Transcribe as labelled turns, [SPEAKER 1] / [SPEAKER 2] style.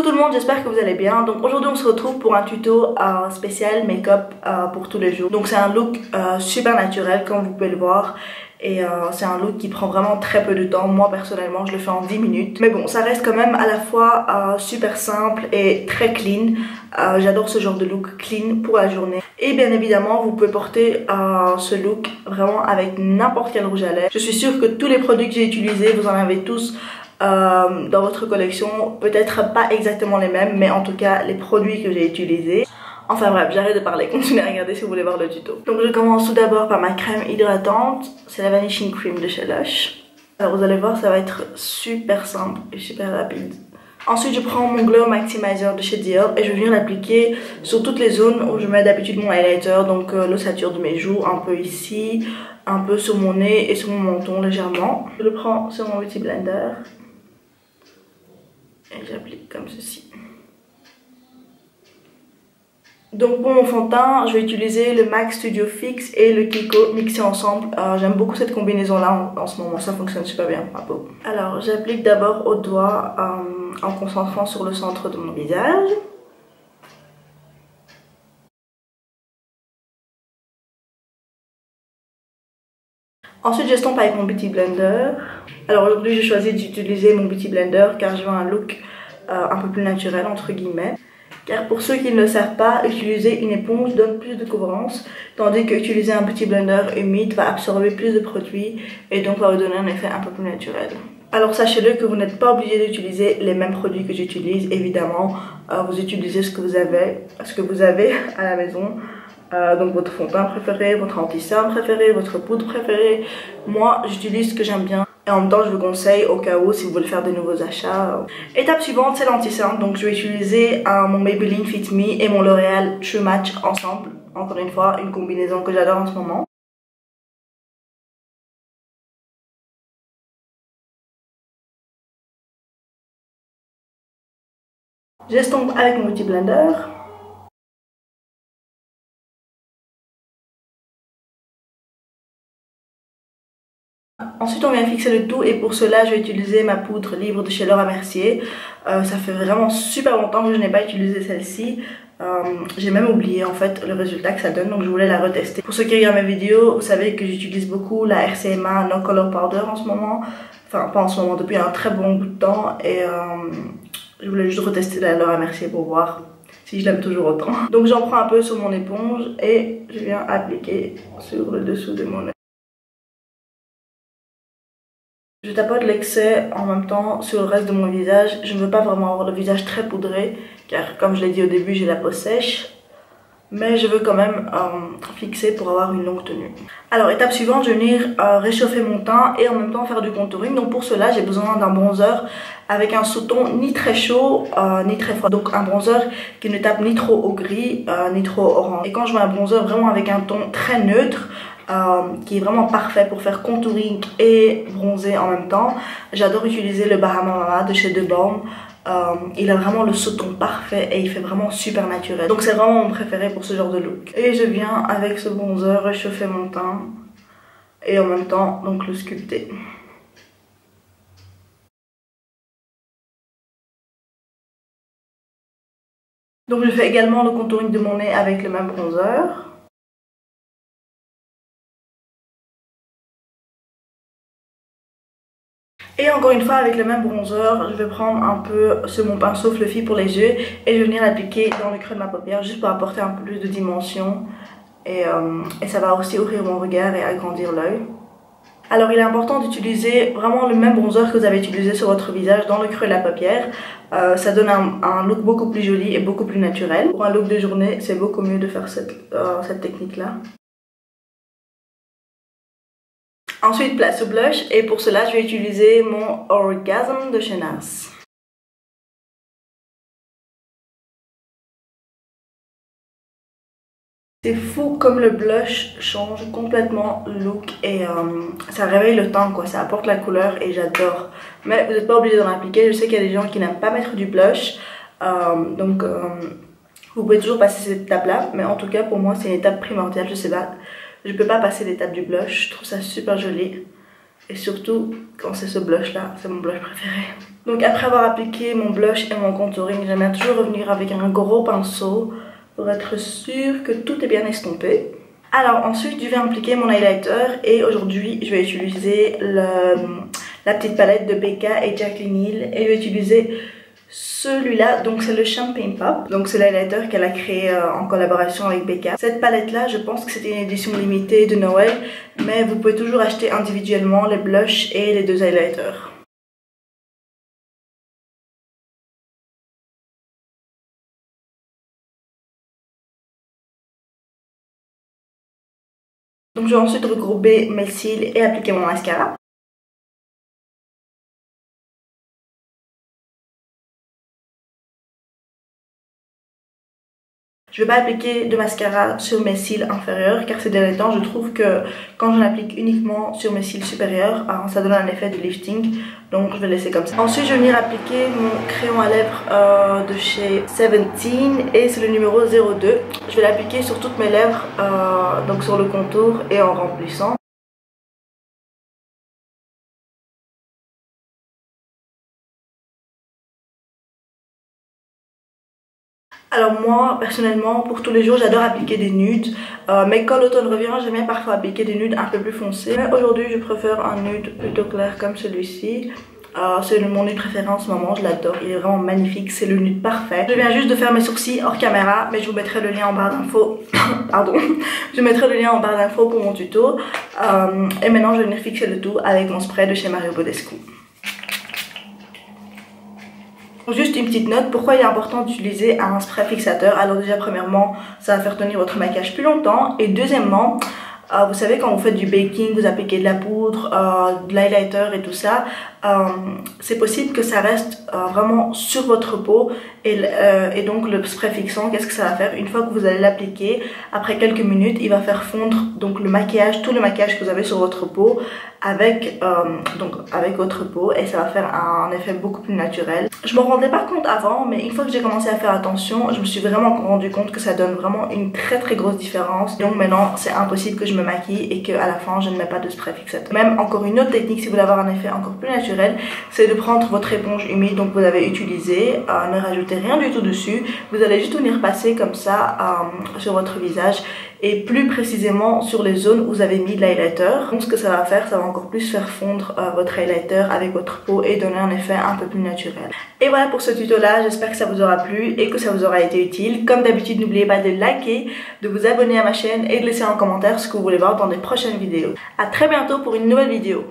[SPEAKER 1] Coucou tout le monde, j'espère que vous allez bien. Donc aujourd'hui on se retrouve pour un tuto spécial make-up pour tous les jours. Donc c'est un look super naturel comme vous pouvez le voir. Et c'est un look qui prend vraiment très peu de temps. Moi personnellement je le fais en 10 minutes. Mais bon, ça reste quand même à la fois super simple et très clean. J'adore ce genre de look clean pour la journée. Et bien évidemment vous pouvez porter ce look vraiment avec n'importe quel rouge à lèvres. Je suis sûre que tous les produits que j'ai utilisés, vous en avez tous dans votre collection, peut-être pas exactement les mêmes, mais en tout cas les produits que j'ai utilisés. Enfin bref, j'arrête de parler, continuez à regarder si vous voulez voir le tuto. Donc je commence tout d'abord par ma crème hydratante, c'est la Vanishing Cream de chez Lush. Alors vous allez voir, ça va être super simple et super rapide. Ensuite je prends mon Glow Maximizer de chez Dior et je viens l'appliquer sur toutes les zones où je mets d'habitude mon highlighter, donc l'ossature de mes joues, un peu ici, un peu sur mon nez et sur mon menton légèrement. Je le prends sur mon Beauty Blender. Et j'applique comme ceci. Donc pour mon fond de teint, je vais utiliser le MAC Studio Fix et le Kiko mixés ensemble. J'aime beaucoup cette combinaison là en ce moment, ça fonctionne super bien pour ma peau. Alors j'applique d'abord au doigt en concentrant sur le centre de mon visage. Ensuite j'estompe avec mon Beauty Blender. Alors aujourd'hui j'ai choisi d'utiliser mon Beauty Blender car je veux un look un peu plus naturel entre guillemets. Car pour ceux qui ne le savent pas, utiliser une éponge donne plus de couvrance, tandis que utiliser un Beauty Blender humide va absorber plus de produits et donc va vous donner un effet un peu plus naturel. Alors sachez-le que vous n'êtes pas obligé d'utiliser les mêmes produits que j'utilise, évidemment vous utilisez ce que vous avez à la maison. Donc votre fond de teint préféré, votre anti-cerne préféré, votre poudre préférée. Moi j'utilise ce que j'aime bien et en même temps je vous conseille au cas où si vous voulez faire de nouveaux achats. Étape suivante, c'est l'anti-cerne. Donc je vais utiliser mon Maybelline Fit Me et mon L'Oréal True Match ensemble. Encore une fois, une combinaison que j'adore en ce moment. J'estompe avec mon Beauty Blender. Ensuite on vient fixer le tout et pour cela je vais utiliser ma poudre libre de chez Laura Mercier. Ça fait vraiment super longtemps que je n'ai pas utilisé celle-ci. J'ai même oublié en fait le résultat que ça donne, donc je voulais la retester. Pour ceux qui regardent mes vidéos, vous savez que j'utilise beaucoup la RCMA No Color Powder en ce moment. Enfin pas en ce moment, depuis un très bon bout de temps. Et je voulais juste retester la Laura Mercier pour voir si je l'aime toujours autant. Donc j'en prends un peu sur mon éponge et je viens appliquer sur le dessous de mon œil. Je tapote l'excès en même temps sur le reste de mon visage. Je ne veux pas vraiment avoir le visage très poudré car comme je l'ai dit au début j'ai la peau sèche. Mais je veux quand même fixer pour avoir une longue tenue. Alors étape suivante, je vais venir réchauffer mon teint et en même temps faire du contouring. Donc pour cela j'ai besoin d'un bronzer avec un sous-ton ni très chaud ni très froid. Donc un bronzer qui ne tape ni trop au gris ni trop orange. Et quand je mets un bronzer vraiment avec un ton très neutre, qui est vraiment parfait pour faire contouring et bronzer en même temps. J'adore utiliser le Bahama Mama de chez The Balm. Il a vraiment le sous-ton parfait et il fait vraiment super naturel. Donc c'est vraiment mon préféré pour ce genre de look. Et je viens avec ce bronzer réchauffer mon teint et en même temps donc le sculpter. Donc je fais également le contouring de mon nez avec le même bronzer. Et encore une fois avec le même bronzer, je vais prendre un peu mon pinceau fluffy pour les yeux et je vais venir l'appliquer dans le creux de ma paupière juste pour apporter un peu plus de dimension et ça va aussi ouvrir mon regard et agrandir l'œil. Alors il est important d'utiliser vraiment le même bronzer que vous avez utilisé sur votre visage dans le creux de la paupière. Ça donne un look beaucoup plus joli et beaucoup plus naturel. Pour un look de journée, c'est beaucoup mieux de faire cette technique là. Ensuite, place au blush et pour cela, je vais utiliser mon Orgasm de chez NARS. C'est fou comme le blush change complètement le look et ça réveille le teint quoi, ça apporte la couleur et j'adore. Mais vous n'êtes pas obligé d'en appliquer, je sais qu'il y a des gens qui n'aiment pas mettre du blush, donc vous pouvez toujours passer cette étape là, mais en tout cas pour moi c'est une étape primordiale, je sais pas. Je peux pas passer l'étape du blush, je trouve ça super joli. Et surtout, quand c'est ce blush là, c'est mon blush préféré. Donc après avoir appliqué mon blush et mon contouring, j'aime bien toujours revenir avec un gros pinceau pour être sûr que tout est bien estompé. Alors ensuite je vais appliquer mon highlighter et aujourd'hui je vais utiliser la petite palette de Becca et Jaclyn Hill et je vais utiliser celui-là, donc c'est le Champagne Pop, donc c'est l'highlighter qu'elle a créé en collaboration avec Becca. Cette palette là, je pense que c'était une édition limitée de Noël, mais vous pouvez toujours acheter individuellement les blushs et les deux highlighters. Donc je vais ensuite regrouper mes cils et appliquer mon mascara. Je ne vais pas appliquer de mascara sur mes cils inférieurs car ces derniers temps je trouve que quand j'en applique uniquement sur mes cils supérieurs, ça donne un effet de lifting, donc je vais laisser comme ça. Ensuite je vais venir appliquer mon crayon à lèvres de chez 17 et c'est le numéro 02. Je vais l'appliquer sur toutes mes lèvres, donc sur le contour et en remplissant. Alors moi personnellement pour tous les jours j'adore appliquer des nudes, mais quand l'automne revient j'aime bien parfois appliquer des nudes un peu plus foncés. Mais aujourd'hui je préfère un nude plutôt clair comme celui-ci. C'est mon nude préféré en ce moment, je l'adore, il est vraiment magnifique, c'est le nude parfait. Je viens juste de faire mes sourcils hors caméra, mais je vous mettrai le lien en barre d'infos. Pardon, je mettrai le lien en barre d'infos pour mon tuto. Et maintenant je vais venir fixer le tout avec mon spray de chez Mario Badescu. Juste une petite note, pourquoi il est important d'utiliser un spray fixateur? Alors déjà premièrement, ça va faire tenir votre maquillage plus longtemps et deuxièmement, vous savez quand vous faites du baking, vous appliquez de la poudre, de l'highlighter et tout ça, c'est possible que ça reste vraiment sur votre peau et donc le spray fixant, qu'est-ce que ça va faire? Une fois que vous allez l'appliquer, après quelques minutes, il va faire fondre donc le maquillage, tout le maquillage que vous avez sur votre peau avec votre peau et ça va faire un effet beaucoup plus naturel. Je m'en rendais pas compte avant, mais une fois que j'ai commencé à faire attention, je me suis vraiment rendu compte que ça donne vraiment une très grosse différence. Donc maintenant c'est impossible que je me maquille et qu'à la fin je ne mets pas de spray fixateur. Même encore une autre technique si vous voulez avoir un effet encore plus naturel, c'est de prendre votre éponge humide donc vous avez utilisé, ne rajoutez rien du tout dessus, vous allez juste venir passer comme ça sur votre visage et plus précisément sur les zones où vous avez mis de l'highlighter. Donc ce que ça va faire, ça va encore plus faire fondre votre highlighter avec votre peau et donner un effet un peu plus naturel. Et voilà pour ce tuto là, j'espère que ça vous aura plu et que ça vous aura été utile. Comme d'habitude, n'oubliez pas de liker, de vous abonner à ma chaîne et de laisser en commentaire ce que vous voulez voir dans des prochaines vidéos. A très bientôt pour une nouvelle vidéo.